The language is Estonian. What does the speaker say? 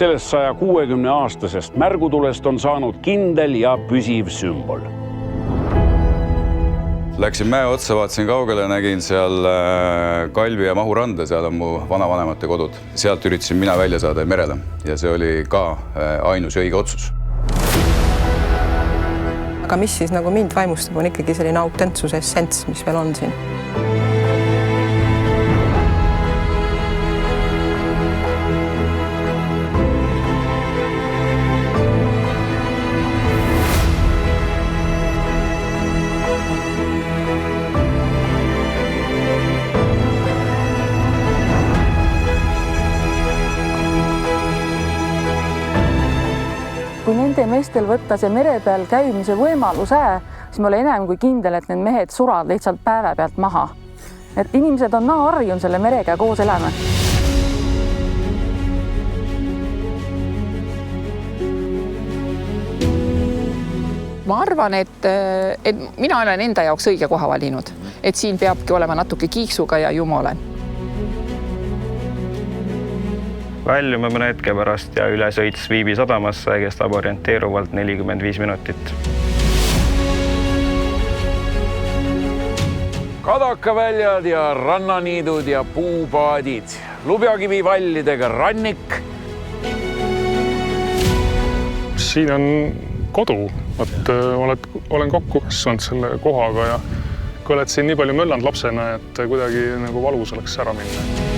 Sellest 160-aastasest märgutulest on saanud kindel ja püsiv sümbol. Läksin mäe otsa, vaatasin kaugele, nägin seal Kalvi ja Mahuranda, seal on mu vanavanemate kodud. Sealt üritasin mina välja saada merele ja see oli ka ainus õige otsus. Aga mis siis nagu mind vaimustab, on ikkagi selline autentsuse essents, mis veel on siin. Kui nende meestel võtta see mere peal käimise võimaluse, siis ma olen enam kui kindel, et need mehed surad lihtsalt päeva pealt maha. Et inimesed on harjunud selle merega koos elama. Ma arvan, et mina olen enda jaoks õige koha valinud, et siin peabki olema natuke kiiksuga ja ju ma olen. Väljume mõne hetke pärast ja ülesõits Viibi sadamasse kestab orienteeruvalt 45 minutit. Kadakaväljad ja rannaniidud ja puupaadid, lubjakivi vallidega rannik. Siin on kodu, et olen kokku kasvanud selle kohaga ja kui oled siin nii palju möllanud lapsena, et kuidagi nagu valus oleks ära minna.